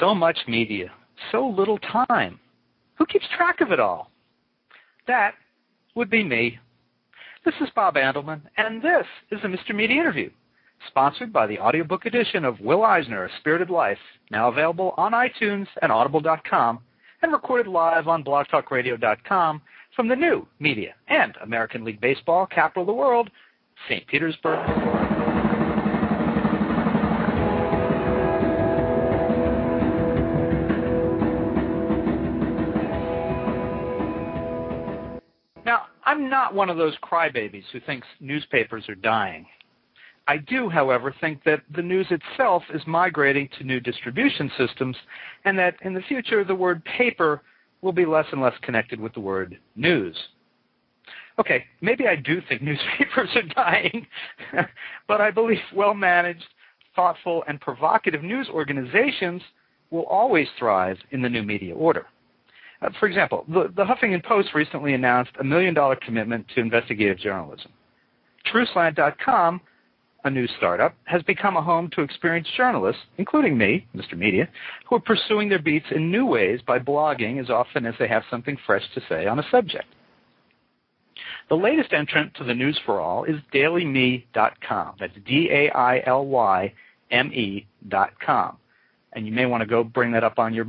So much media, so little time. Who keeps track of it all? That would be me. This is Bob Andelman, and this is a Mr. Media Interview, sponsored by the audiobook edition of Will Eisner, A Spirited Life, now available on iTunes and Audible.com, and recorded live on blogtalkradio.com from the new media and American League Baseball capital of the world, St. Petersburg. Now, I'm not one of those crybabies who thinks newspapers are dying. I do, however, think that the news itself is migrating to new distribution systems, and that in the future the word paper will be less and less connected with the word news. Okay, maybe I do think newspapers are dying, but I believe well-managed, thoughtful, and provocative news organizations will always thrive in the new media order. For example, the Huffington Post recently announced a $1 million commitment to investigative journalism. TrueSlant.com, a new startup, has become a home to experienced journalists, including me, Mr. Media, who are pursuing their beats in new ways by blogging as often as they have something fresh to say on a subject. The latest entrant to the news for all is DailyMe.com. That's DAILYME.com. And you may want to go bring that up on your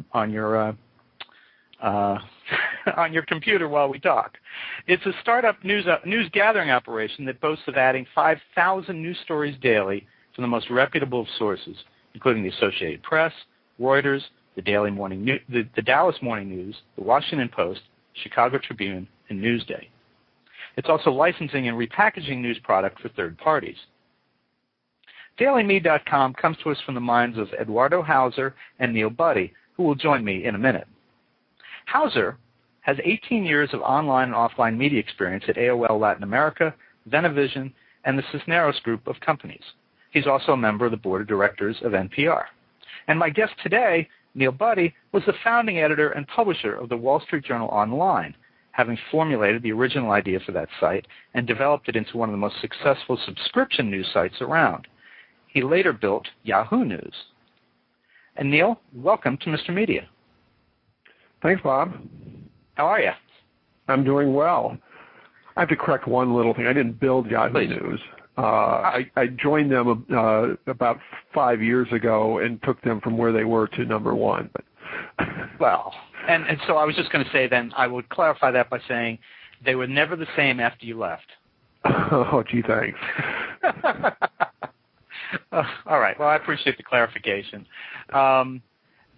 computer while we talk. It's a startup news gathering operation that boasts of adding 5,000 news stories daily from the most reputable of sources, including the Associated Press, Reuters, the Dallas Morning News, the Washington Post, Chicago Tribune, and Newsday. It's also licensing and repackaging news product for third parties. DailyMe.com comes to us from the minds of Eduardo Hauser and Neil Budde, who will join me in a minute. Hauser has 18 years of online and offline media experience at AOL Latin America, Venevision, and the Cisneros Group of companies. He's also a member of the board of directors of NPR. And my guest today, Neil Budde, was the founding editor and publisher of the Wall Street Journal Online, having formulated the original idea for that site and developed it into one of the most successful subscription news sites around. He later built Yahoo News. And Neil, welcome to Mr. Media. Thanks, Bob. How are you? I'm doing well. I have to correct one little thing. I didn't build Yahoo News. I joined them about 5 years ago and took them from where they were to number one. But well, and so I was just going to say then I would clarify that by saying they were never the same after you left. Oh, gee, thanks. All right. Well, I appreciate the clarification.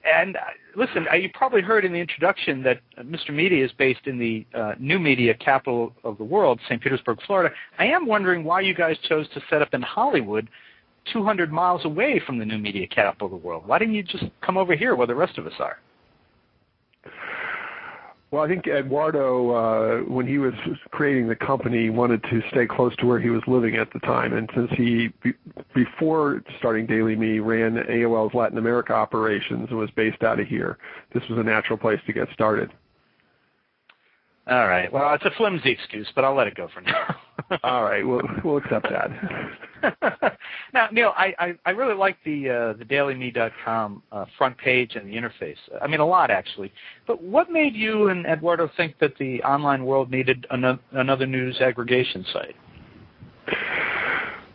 And listen, you probably heard in the introduction that Mr. Media is based in the new media capital of the world, St. Petersburg, Florida. I am wondering why you guys chose to set up in Hollywood, 200 miles away from the new media capital of the world. Why didn't you just come over here where the rest of us are? Well, I think Eduardo, when he was creating the company, wanted to stay close to where he was living at the time. And since he, before starting Daily Me, ran AOL's Latin America operations and was based out of here, this was a natural place to get started. All right. Well, it's a flimsy excuse, but I'll let it go for now. All right. We'll accept that. Now, Neil, I really like the DailyMe.com front page and the interface. I mean, a lot, actually. But what made you and Eduardo think that the online world needed another news aggregation site?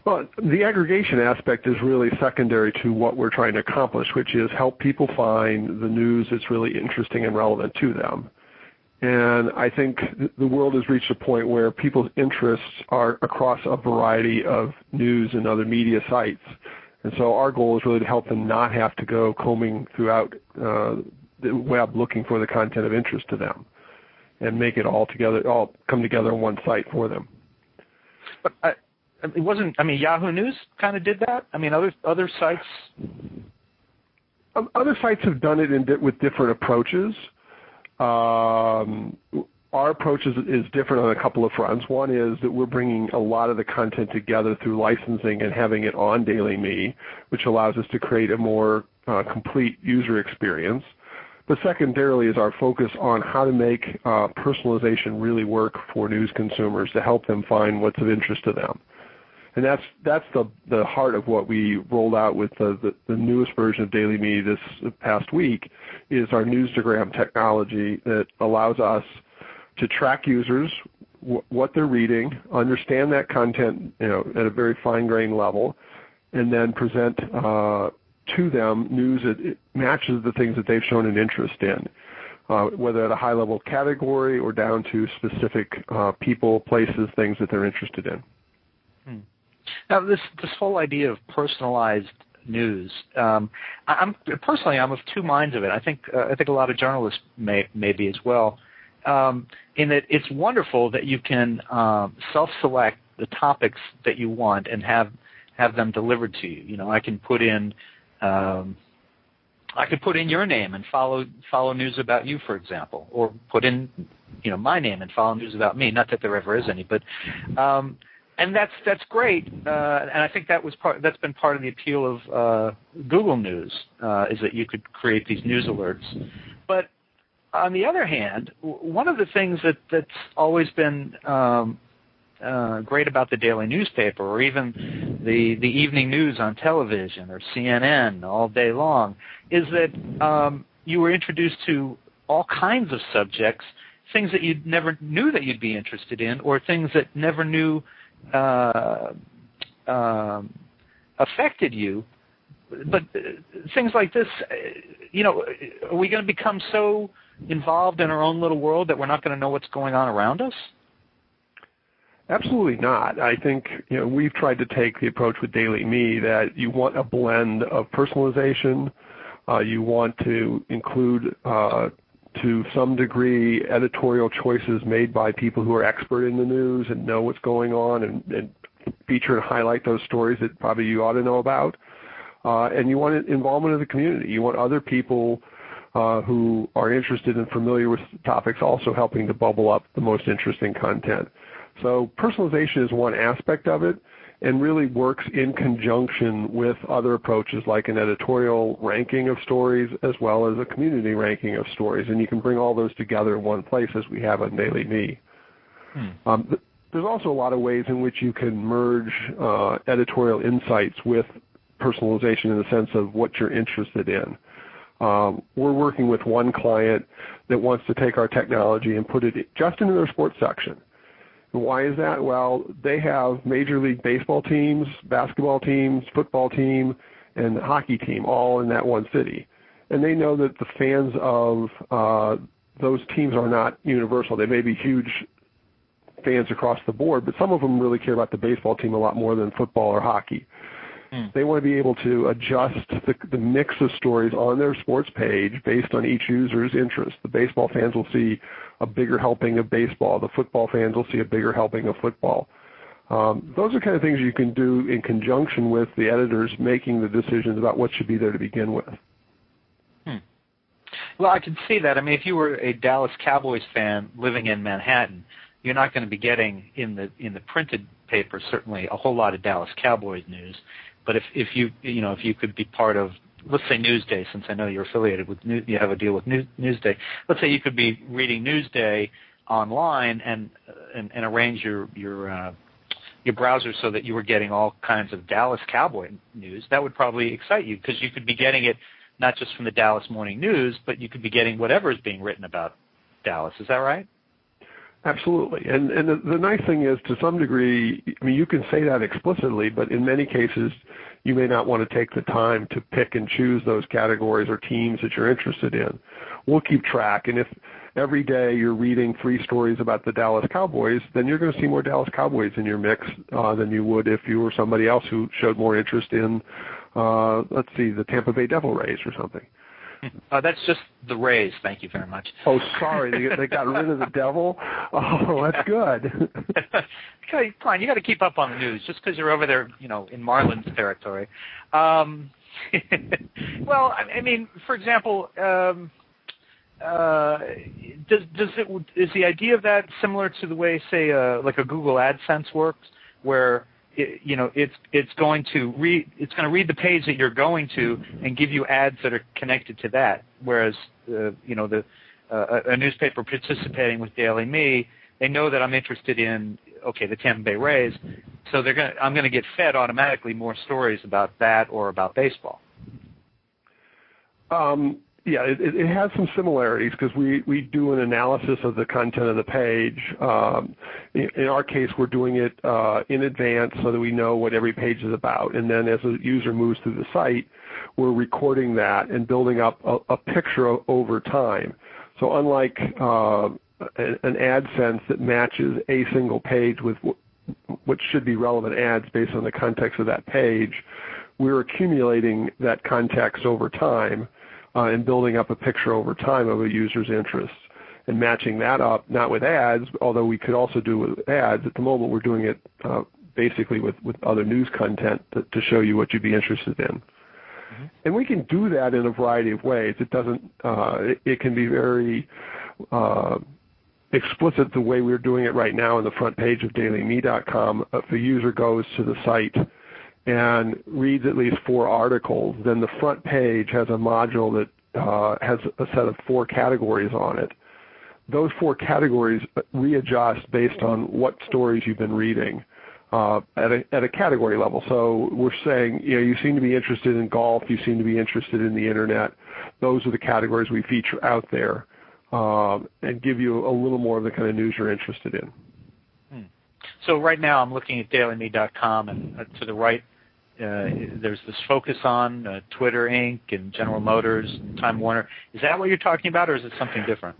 Well, the aggregation aspect is really secondary to what we're trying to accomplish, which is help people find the news that's really interesting and relevant to them. And I think the world has reached a point where people's interests are across a variety of news and other media sites. And so our goal is really to help them not have to go combing throughout the web looking for the content of interest to them and make it all come together on one site for them. But it wasn't, I mean, Yahoo News kind of did that? I mean, other sites? Other sites have done it with different approaches. Our approach is different on a couple of fronts. One is that we're bringing a lot of the content together through licensing and having it on Daily Me, which allows us to create a more complete user experience. But secondarily is our focus on how to make personalization really work for news consumers to help them find what's of interest to them. And that's the heart of what we rolled out with the newest version of Daily Me this past week, is our Newsdagram technology that allows us to track users, what they're reading, understand that content, at a very fine-grained level, and then present to them news that matches the things that they've shown an interest in, whether at a high-level category or down to specific people, places, things that they're interested in. Now, this whole idea of personalized news, I'm of two minds of it. I think a lot of journalists may be as well, in that it's wonderful that you can self-select the topics that you want and have them delivered to you. I can put in your name and follow news about you, for example, or put in my name and follow news about me. Not that there ever is any, but and that's great. And I think that's been part of the appeal of Google News, is that you could create these news alerts. But on the other hand, one of the things that's always been great about the daily newspaper, or even the evening news on television or CNN all day long, is that you were introduced to all kinds of subjects, things that you never knew that you'd be interested in, or things that never knew affected you. But things like this, are we going to become so involved in our own little world that we're not going to know what's going on around us? Absolutely not. I think we've tried to take the approach with Daily Me that you want a blend of personalization. You want to include, to some degree, editorial choices made by people who are expert in the news and know what's going on, and feature and highlight those stories that probably you ought to know about. And you want involvement of the community. You want other people who are interested and familiar with topics also helping to bubble up the most interesting content. So personalization is one aspect of it, and really works in conjunction with other approaches like an editorial ranking of stories as well as a community ranking of stories. And you can bring all those together in one place, as we have on Daily Me. There's also a lot of ways in which you can merge editorial insights with personalization in the sense of what you're interested in. We're working with one client that wants to take our technology and put it just into their sports section. And why is that? Well, they have Major League Baseball teams, basketball teams, football team, and hockey team all in that one city. And they know that the fans of those teams are not universal. They may be huge fans across the board, but some of them really care about the baseball team a lot more than football or hockey. They want to be able to adjust the mix of stories on their sports page based on each user's interest. The baseball fans will see a bigger helping of baseball. The football fans will see a bigger helping of football. Those are kind of things you can do in conjunction with the editors making the decisions about what should be there to begin with. Well, I can see that. I mean, if you were a Dallas Cowboys fan living in Manhattan, you're not going to be getting in the printed paper certainly a whole lot of Dallas Cowboys news. But if you could be part of, let's say, Newsday, since I know you're affiliated with you have a deal with Newsday. Let's say you could be reading Newsday online and arrange your browser so that you were getting all kinds of Dallas Cowboy news. That would probably excite you, because you could be getting it not just from the Dallas Morning News, but you could be getting whatever is being written about Dallas. Is that right? Absolutely. And the nice thing is, to some degree, I mean, you can say that explicitly, but in many cases, you may not want to take the time to pick and choose those categories or teams that you're interested in. We'll keep track, and if every day you're reading 3 stories about the Dallas Cowboys, then you're going to see more Dallas Cowboys in your mix than you would if you were somebody else who showed more interest in, let's see, the Tampa Bay Devil Rays or something. That's just the Rays. Thank you very much. Oh, sorry, they got rid of the devil. Oh, that's good. Okay, come on, you got to keep up on the news just because you're over there, in Marlin's territory. Well, I mean, for example, is the idea of that similar to the way, say, like a Google AdSense works, where it's going to read the page that you're going to and give you ads that are connected to that. Whereas a newspaper participating with Daily Me, they know that I'm interested in the Tampa Bay Rays, So I'm going to get fed automatically more stories about that or about baseball. Yeah, it has some similarities because we do an analysis of the content of the page. In our case, we're doing it in advance so that we know what every page is about. And then as a user moves through the site, we're recording that and building up a picture over time. So unlike an AdSense that matches a single page with what should be relevant ads based on the context of that page, we're accumulating that context over time and building up a picture over time of a user's interests and matching that up, not with ads, although we could also do it with ads. At the moment, we're doing it basically with other news content to show you what you'd be interested in. Mm-hmm. And we can do that in a variety of ways. It doesn't. It can be very explicit the way we're doing it right now on the front page of dailyme.com. If a user goes to the site and reads at least 4 articles, then the front page has a module that has a set of 4 categories on it. Those 4 categories readjust based on what stories you've been reading at a category level. So we're saying, you seem to be interested in golf, you seem to be interested in the internet. Those are the categories we feature out there and give you a little more of the kind of news you're interested in. So right now I'm looking at dailyme.com, and to the right there's this focus on Twitter Inc. and General Motors and Time Warner. Is that what you're talking about, or is it something different?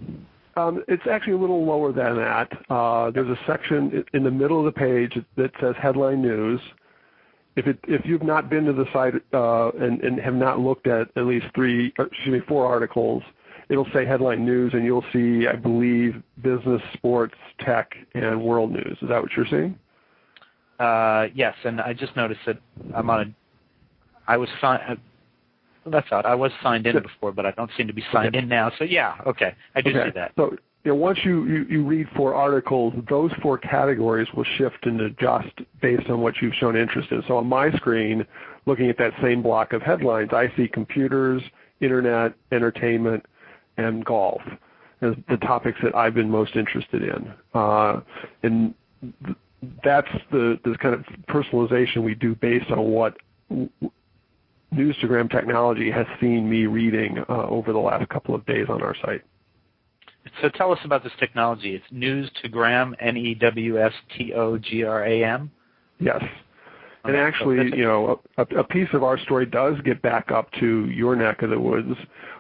It's actually a little lower than that. There's a section in the middle of the page that says Headline News. If you've not been to the site and have not looked at least 4 articles, it'll say Headline News, and you'll see, I believe, business, sports, tech, and world news. Is that what you're seeing? Yes, and I just noticed that I was signed in before, but I don't seem to be signed in now. So yeah, okay, I do see that. So once you read 4 articles, those 4 categories will shift and adjust based on what you've shown interest in. So on my screen, looking at that same block of headlines, I see computers, internet, entertainment, and golf as the topics that I've been most interested in. And that's the kind of personalization we do based on what Newstagram technology has seen me reading over the last couple of days on our site. So tell us about this technology. It's Newstagram, Newstogram. Yes. And actually, a piece of our story does get back up to your neck of the woods.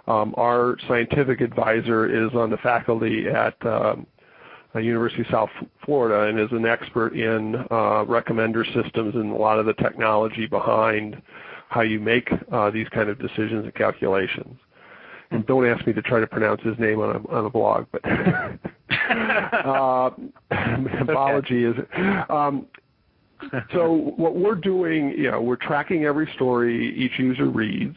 Our scientific advisor is on the faculty at University of South Florida and is an expert in recommender systems and a lot of the technology behind how you make these kind of decisions and calculations. And don't ask me to try to pronounce his name on a blog, but apologies. So what we're doing, we're tracking every story each user reads,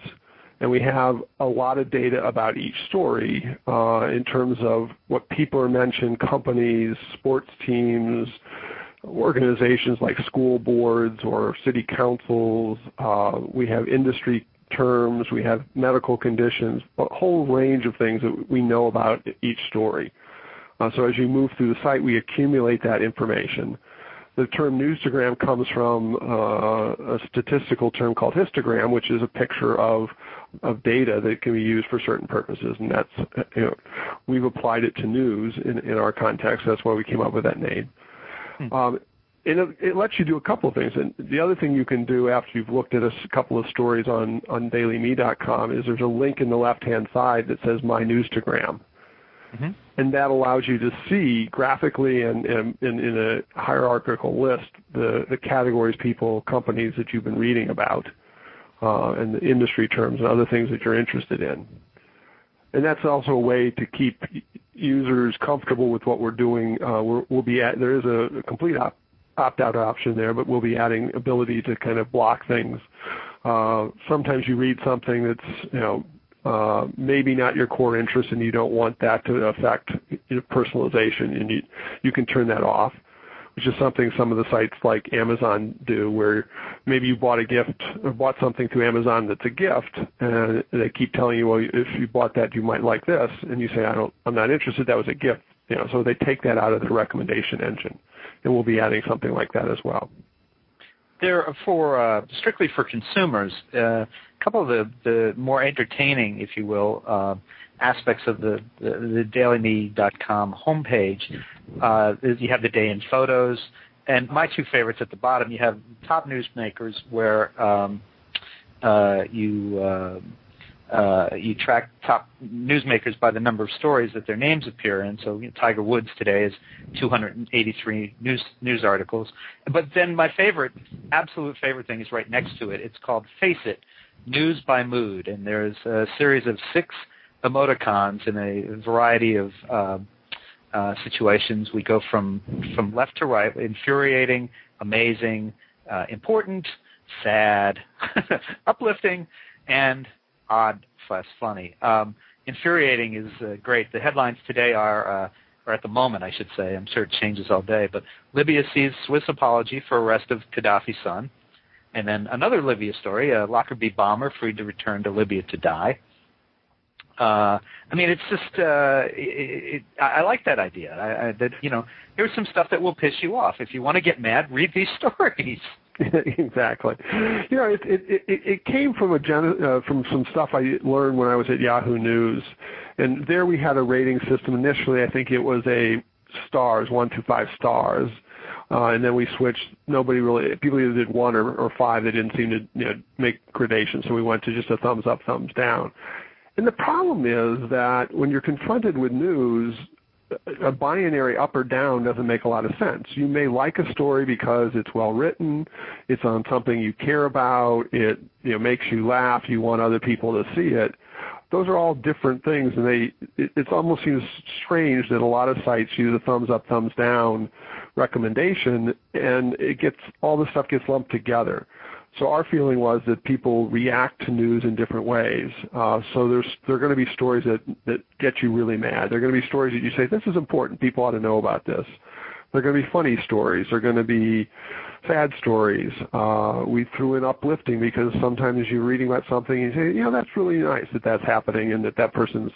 and we have a lot of data about each story in terms of what people are mentioned, companies, sports teams, organizations like school boards or city councils. We have industry terms, we have medical conditions, a whole range of things that we know about each story. So as you move through the site, we accumulate that information. The term Newstagram comes from a statistical term called histogram, which is a picture of data that can be used for certain purposes, and that's we've applied it to news in our context. That's why we came up with that name. It lets you do a couple of things, and the other thing you can do after you've looked at a couple of stories on dailyme.com is there's a link in the left-hand side that says My Newstagram. Mm-hmm. And that allows you to see graphically and in a hierarchical list the categories, people, companies that you've been reading about, and the industry terms and other things that you're interested in. And that's also a way to keep users comfortable with what we're doing. There is a complete opt-out option there, but we'll be adding ability to kind of block things. Sometimes you read something that's maybe not your core interest, and you don't want that to affect your personalization, and you can turn that off, which is something some of the sites like Amazon do, where maybe you bought a gift or bought something through Amazon that's a gift, and they keep telling you, well, if you bought that, you might like this, and you say, I'm not interested. That was a gift. So they take that out of the recommendation engine, and we'll be adding something like that as well. There for strictly for consumers, a couple of the more entertaining, if you will, aspects of the dailyme.com homepage is you have the day in photos, and my two favorites at the bottom. You have top newsmakers where you track top newsmakers by the number of stories that their names appear in. So Tiger Woods today is 283 news articles. But then my absolute favorite thing is right next to it. It's called Face It, News by Mood, and there's a series of 6 emoticons in a variety of situations. We go from left to right: infuriating, amazing, important, sad, uplifting, and odd/funny. Infuriating is great. The headlines today are, or at the moment, I should say, I'm sure it changes all day, but Libya sees Swiss apology for arrest of Gaddafi's son. And then another Libya story, a Lockerbie bomber freed to return to Libya to die. I mean, it's just, I like that idea. Here's some stuff that will piss you off. If you want to get mad, read these stories. Exactly. It came from from some stuff I learned when I was at Yahoo News, and there we had a rating system. Initially, I think it was a stars, 1 to 5 stars, and then we switched. People either did 1 or 5. They didn't seem to make gradation, so we went to just a thumbs up, thumbs down. And the problem is that when you're confronted with news, a binary up or down doesn't make a lot of sense. You may like a story because it's well written, it's on something you care about, it makes you laugh, you want other people to see it. Those are all different things, and it almost seems strange that a lot of sites use a thumbs up, thumbs down recommendation, and all the stuff gets lumped together. So our feeling was that people react to news in different ways. So there are going to be stories that get you really mad. There are going to be stories that you say, this is important, people ought to know about this. There are going to be funny stories. There are going to be sad stories. We threw in uplifting because sometimes you're reading about something and you say, that's really nice that that's happening and that person's.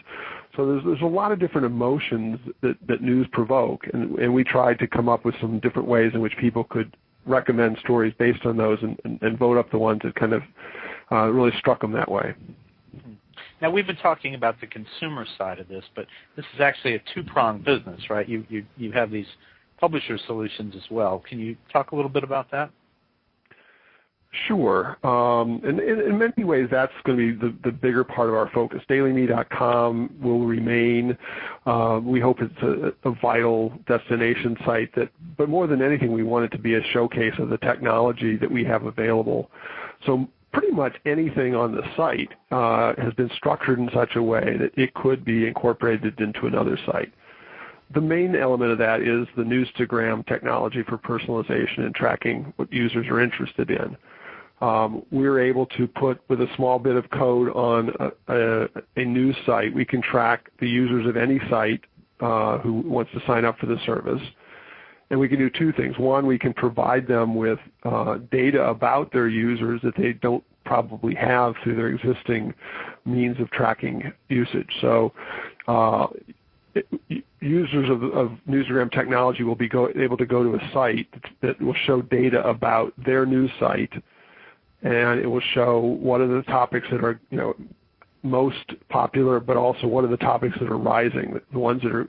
So there's a lot of different emotions that news provoke, and we tried to come up with some different ways in which people could recommend stories based on those and vote up the ones that kind of really struck them that way. Now, we've been talking about the consumer side of this, but this is actually a two-pronged business, right? You have these publisher solutions as well. Can you talk a little bit about that? Sure. And in many ways, that's going to be the bigger part of our focus. DailyMe.com will remain. We hope it's a vital destination site. But more than anything, we want it to be a showcase of the technology that we have available. So pretty much anything on the site has been structured in such a way that it could be incorporated into another site. The main element of that is the Newstagram technology for personalization and tracking what users are interested in. We're able to put, with a small bit of code on a news site, we can track the users of any site who wants to sign up for the service. And we can do 2 things. One, we can provide them with data about their users that they don't probably have through their existing means of tracking usage. So users of Newsgram technology will be able to go to a site that will show data about their news site, and it will show what are the topics that are most popular, but also what are the topics that are rising, the ones that are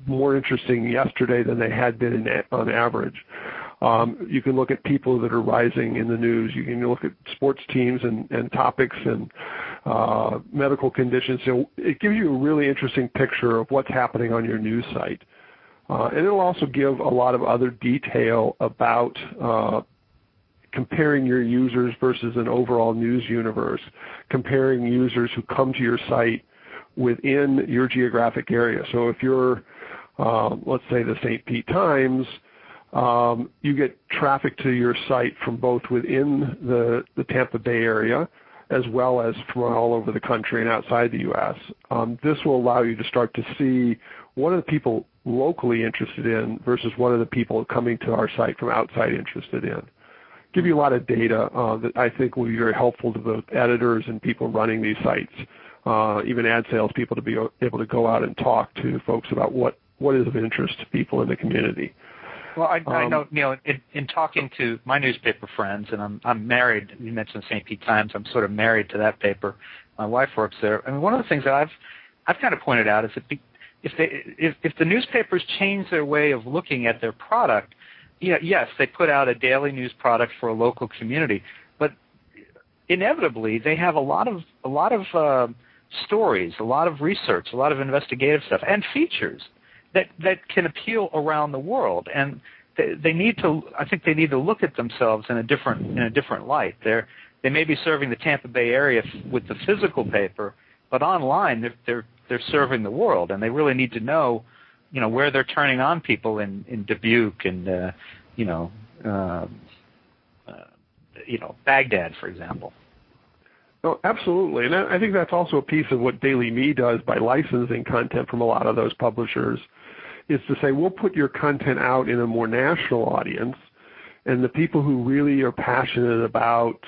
more interesting yesterday than they had been on average. You can look at people that are rising in the news. You can look at sports teams and topics and medical conditions. So it gives you a really interesting picture of what's happening on your news site. And it'll also give a lot of other detail about comparing your users versus an overall news universe, comparing users who come to your site within your geographic area. So if you're, let's say, the St. Pete Times, you get traffic to your site from both within the Tampa Bay area as well as from all over the country and outside the U.S. This will allow you to start to see what are the people locally interested in versus what are the people coming to our site from outside interested in. Give you a lot of data that I think will be very helpful to both editors and people running these sites, even ad sales people, to be able to go out and talk to folks about what is of interest to people in the community. Well, I know, Neil, in talking to my newspaper friends, and I'm married. You mentioned the St. Pete Times. I'm sort of married to that paper. My wife works there. I mean, one of the things that I've kind of pointed out is that if the newspapers change their way of looking at their product, yes, they put out a daily news product for a local community, but inevitably they have a lot of stories, a lot of research, a lot of investigative stuff, and features that can appeal around the world. And they need to, I think, they need to look at themselves in a different light. They may be serving the Tampa Bay area with the physical paper, but online they're serving the world, and they really need to know, where they're turning on people in Dubuque and Baghdad, for example. Oh, absolutely, and I think that's also a piece of what Daily Me does by licensing content from a lot of those publishers, is to say, we'll put your content out in a more national audience, and the people who really are passionate about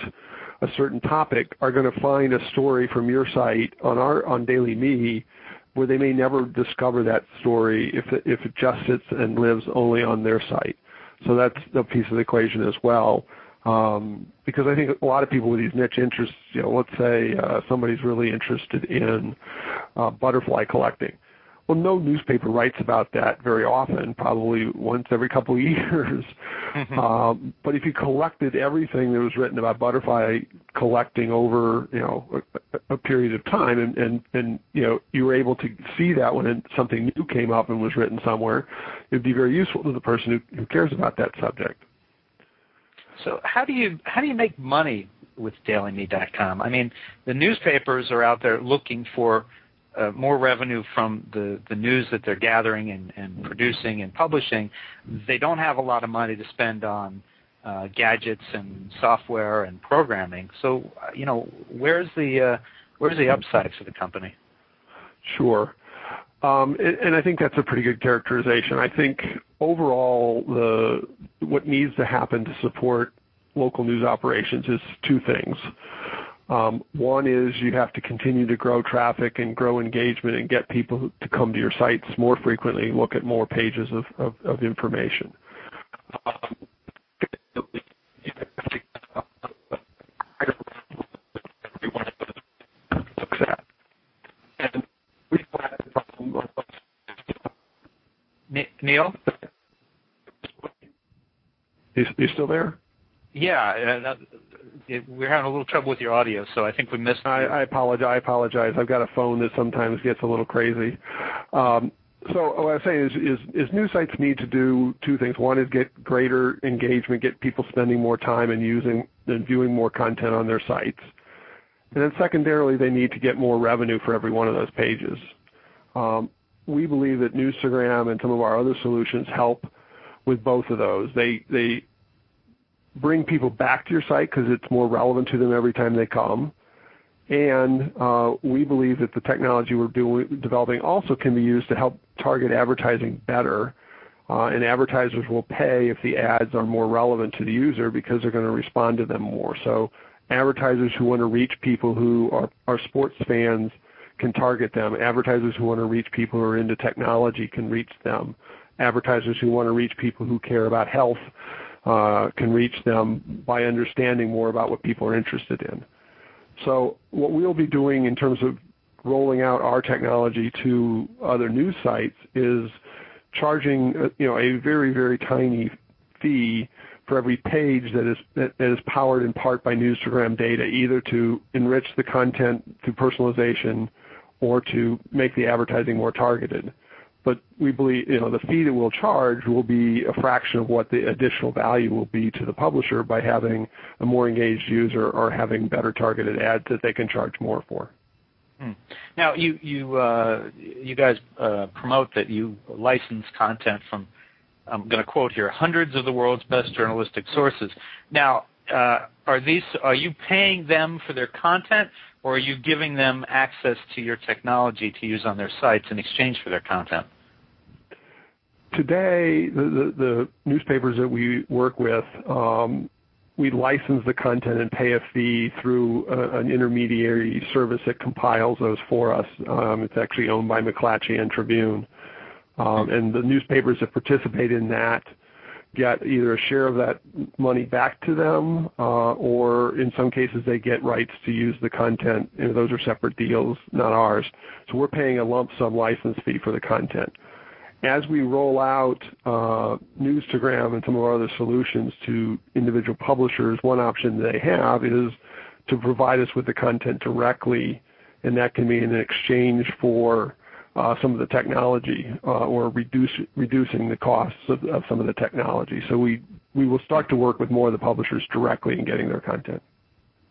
a certain topic are going to find a story from your site on Daily Me where they may never discover that story if it just sits and lives only on their site. So that's a piece of the equation as well. Because I think a lot of people with these niche interests, let's say somebody's really interested in butterfly collecting. Well, no newspaper writes about that very often, probably once every couple of years. Mm-hmm. But if you collected everything that was written about butterfly collecting over, a period of time, and you were able to see that when something new came up and was written somewhere, it would be very useful to the person who cares about that subject. So how do you make money with DailyMe.com? I mean, the newspapers are out there looking for more revenue from the news that they're gathering and producing and publishing. They don't have a lot of money to spend on gadgets and software and programming. So, where's the upside for the company? Sure. And I think that's a pretty good characterization. I think overall what needs to happen to support local news operations is two things. One is you have to continue to grow traffic and grow engagement and get people to come to your sites more frequently, look at more pages of information. Neil? You still there? Yeah, we're having a little trouble with your audio, so I think we missed. I apologize. I've got a phone that sometimes gets a little crazy. So what I'm saying is news sites need to do two things. One is get greater engagement, get people spending more time and using and viewing more content on their sites. And then secondarily, they need to get more revenue for every one of those pages. We believe that Newsstagram and some of our other solutions help with both of those. They bring people back to your site because it's more relevant to them every time they come. And we believe that the technology we're developing also can be used to help target advertising better. And advertisers will pay if the ads are more relevant to the user because they're going to respond to them more. So advertisers who want to reach people who are sports fans can target them. Advertisers who want to reach people who are into technology can reach them. Advertisers who want to reach people who care about health can reach them by understanding more about what people are interested in. So what we'll be doing in terms of rolling out our technology to other news sites is charging a very, very tiny fee for every page that is powered in part by Newsstagram data, either to enrich the content through personalization or to make the advertising more targeted. But we believe the fee that we'll charge will be a fraction of what the additional value will be to the publisher by having a more engaged user or having better targeted ads that they can charge more for. Now, you guys promote that you license content from, I'm going to quote here, hundreds of the world's best journalistic sources. Now, are you paying them for their content, or are you giving them access to your technology to use on their sites in exchange for their content? Today, the newspapers that we work with, we license the content and pay a fee through an intermediary service that compiles those for us. It's actually owned by McClatchy and Tribune. And the newspapers that participate in that get either a share of that money back to them, or in some cases they get rights to use the content. Those are separate deals, not ours. So we're paying a lump sum license fee for the content. As we roll out Newstagram and some of our other solutions to individual publishers, one option they have is to provide us with the content directly, and that can mean in exchange for some of the technology or reducing the costs of some of the technology. So we will start to work with more of the publishers directly in getting their content.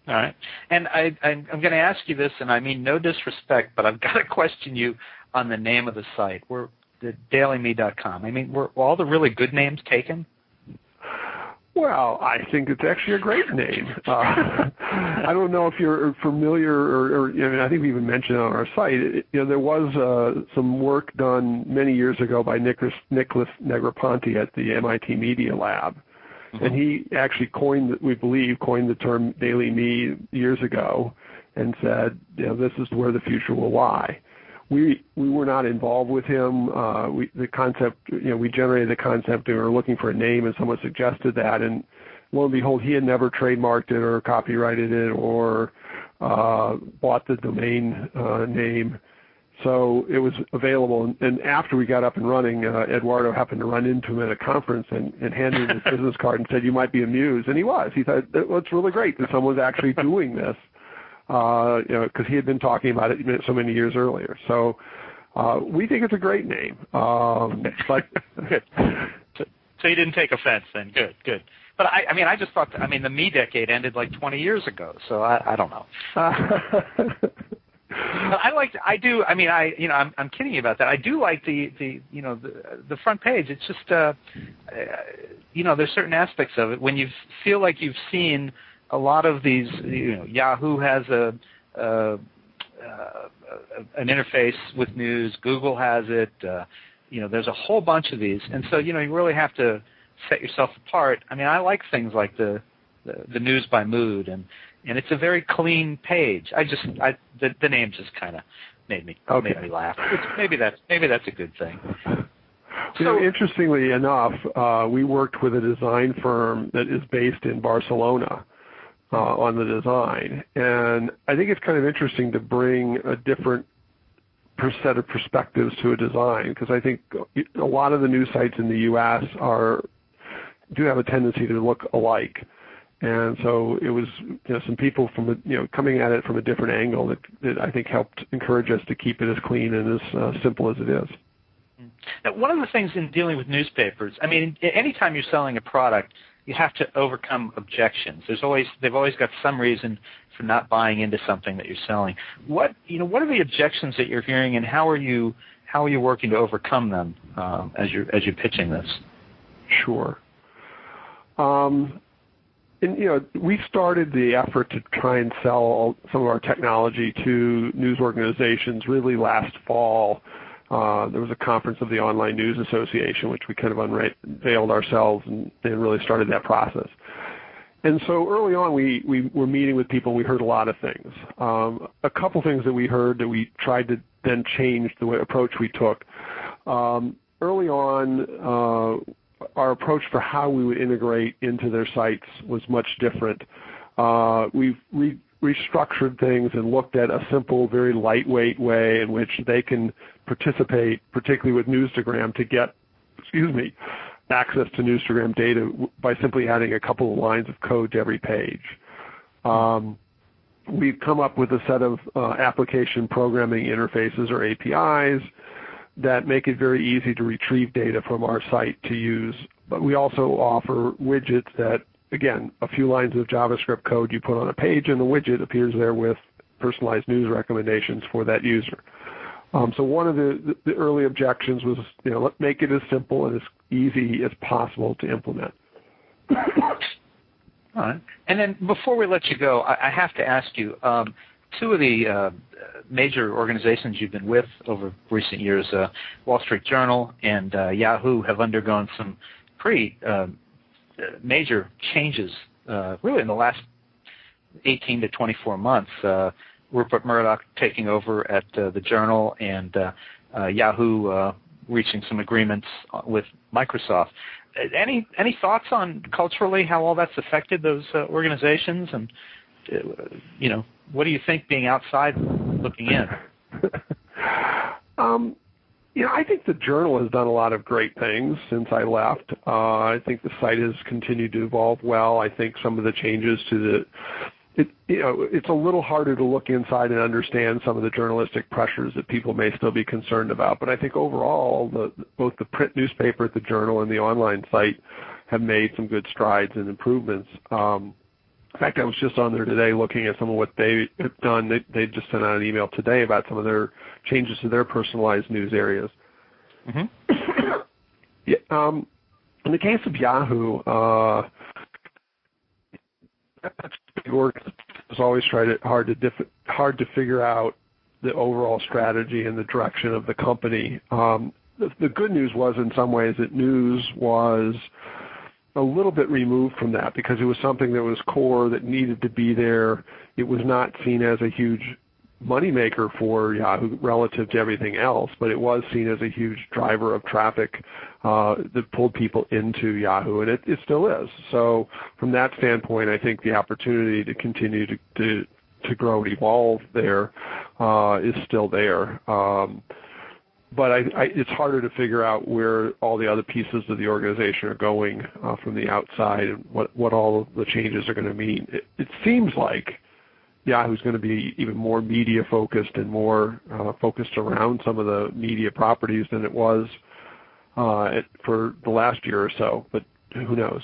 All right. And I'm going to ask you this, and I mean no disrespect, but I've got to question you on the name of the site. We're the dailyme.com. I mean, were all the really good names taken? Well, I think it's actually a great name. I don't know if you're familiar, or I think we even mentioned it on our site. There was some work done many years ago by Nicholas Negroponte at the MIT Media Lab, and he actually coined the term Daily Me years ago, and said, this is where the future will lie. We were not involved with him. The concept, we generated the concept, and we were looking for a name, and someone suggested that, and lo and behold, he had never trademarked it or copyrighted it or bought the domain name. So it was available, and after we got up and running, Eduardo happened to run into him at a conference and handed him his business card and said, "You might be amused," and he was. He thought, well, it's really great that someone's actually doing this. Because he had been talking about it so many years earlier. So we think it's a great name. But good. So you didn't take offense then. Good. But I just thought, the me decade ended like 20 years ago. So I don't know. But I'm kidding you about that. I do like the front page. It's just, there's certain aspects of it when you feel like you've seen a lot of these, Yahoo has an interface with news. Google has it. There's a whole bunch of these, and so you really have to set yourself apart. I like things like the news by mood, and it's a very clean page. The name just kind of made me laugh. Maybe that's a good thing. So, interestingly enough, we worked with a design firm that is based in Barcelona on the design, and I think it's kind of interesting to bring a different set of perspectives to a design, because I think a lot of the news sites in the U.S. do have a tendency to look alike, and so it was some people from coming at it from a different angle that I think helped encourage us to keep it as clean and as simple as it is. Now, one of the things in dealing with newspapers, anytime you're selling a product, you have to overcome objections. They've always got some reason for not buying into something that you're selling. What are the objections that you're hearing, and how are you working to overcome them as you're pitching this? Sure. We started the effort to try and sell some of our technology to news organizations really last fall. There was a conference of the Online News Association, which we kind of unveiled ourselves and really started that process. And so early on, we were meeting with people, and we heard a lot of things. A couple things that we heard that we tried to then change the approach we took. Early on, our approach for how we would integrate into their sites was much different. We've restructured things and looked at a simple, very lightweight way in which they can participate, particularly with Newstagram, to get, access to Newstagram data by simply adding a couple of lines of code to every page. We've come up with a set of application programming interfaces, or APIs, that make it very easy to retrieve data from our site to use. But we also offer widgets that, again, a few lines of JavaScript code you put on a page, and the widget appears there with personalized news recommendations for that user. So one of the early objections was, let's make it as simple and as easy as possible to implement. All right. And then before we let you go, I have to ask you, two of the major organizations you've been with over recent years, Wall Street Journal and Yahoo, have undergone some pretty major changes really in the last 18 to 24 months. Rupert Murdoch taking over at the Journal, and Yahoo reaching some agreements with Microsoft. any thoughts on culturally how all that's affected those organizations, and what do you think being outside looking in? I think the Journal has done a lot of great things since I left. I think the site has continued to evolve well. I think some of the changes to it's a little harder to look inside and understand some of the journalistic pressures that people may still be concerned about. But I think overall, both the print newspaper at the Journal and the online site have made some good strides and improvements. In fact, I was just on there today looking at some of what they have done. They just sent out an email today about some of their changes to their personalized news areas. Mm-hmm. In the case of Yahoo, it's always hard to figure out the overall strategy and the direction of the company. The good news was, in some ways, that news was a little bit removed from that because it was something that was core, that needed to be there. It was not seen as a huge moneymaker for Yahoo relative to everything else, but it was seen as a huge driver of traffic that pulled people into Yahoo, and it still is. So from that standpoint, I think the opportunity to continue to grow and evolve there is still there. But it's harder to figure out where all the other pieces of the organization are going from the outside and what all of the changes are going to mean. It seems like Yahoo's going to be even more media-focused and more focused around some of the media properties than it was for the last year or so, but who knows?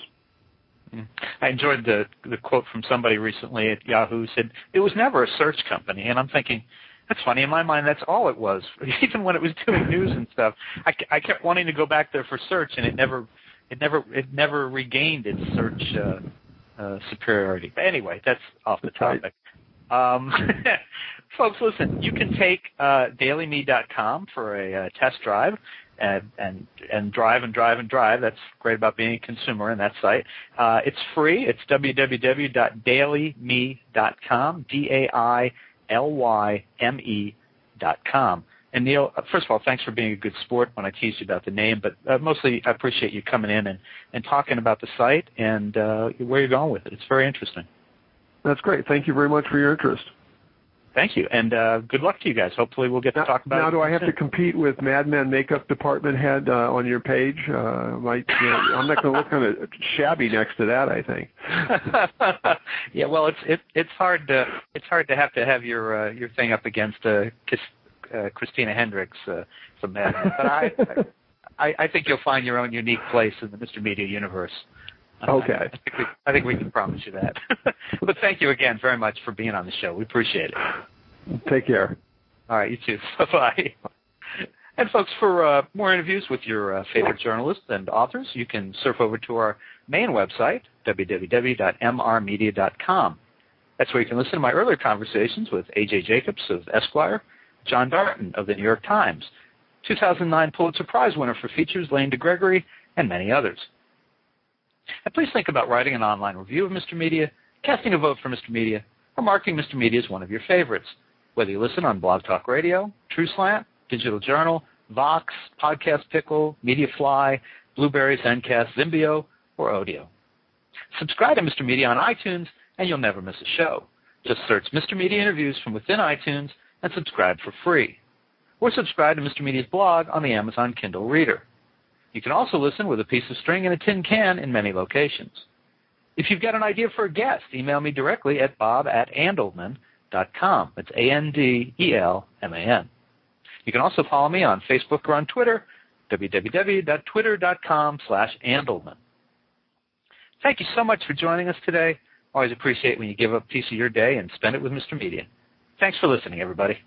I enjoyed the quote from somebody recently at Yahoo who said, it was never a search company, and I'm thinking, that's funny. In my mind, that's all it was. Even when it was doing news and stuff, I kept wanting to go back there for search, and it never regained its search superiority. But anyway, that's off the topic. Folks, listen, you can take dailyme.com for a test drive and drive. That's great about being a consumer in that site. It's free. It's www.dailyme.com, DAILYME.com. And Neil, first of all, thanks for being a good sport when I teased you about the name, but mostly I appreciate you coming in and talking about the site and where you're going with it. It's very interesting. That's great. Thank you very much for your interest. Thank you, and good luck to you guys. Hopefully we'll get to talk about it. Now, do I have to compete with Mad Men makeup department head on your page? I'm not going to look kind of shabby next to that, I think. Yeah, well, it's hard to have your thing up against Christina Hendricks from Mad Men, but I think you'll find your own unique place in the Mr. Media universe. Okay. I think we can promise you that. But thank you again very much for being on the show. We appreciate it. Take care. All right, you too. Bye-bye. And folks, for more interviews with your favorite journalists and authors, you can surf over to our main website, www.mrmedia.com. That's where you can listen to my earlier conversations with A.J. Jacobs of Esquire, John Darton of the New York Times, 2009 Pulitzer Prize winner for features Lane DeGregory, and many others. And please think about writing an online review of Mr. Media, casting a vote for Mr. Media, or marking Mr. Media as one of your favorites, whether you listen on Blog Talk Radio, TrueSlant, Digital Journal, Vox, Podcast Pickle, MediaFly, Blueberry, Zencast, Zimbio, or Odeo. Subscribe to Mr. Media on iTunes, and you'll never miss a show. Just search Mr. Media Interviews from within iTunes and subscribe for free. Or subscribe to Mr. Media's blog on the Amazon Kindle Reader. You can also listen with a piece of string and a tin can in many locations. If you've got an idea for a guest, email me directly at bob@andelman.com. That's ANDELMAN. You can also follow me on Facebook or on Twitter, www.twitter.com/Andelman. Thank you so much for joining us today. Always appreciate when you give up a piece of your day and spend it with Mr. Media. Thanks for listening, everybody.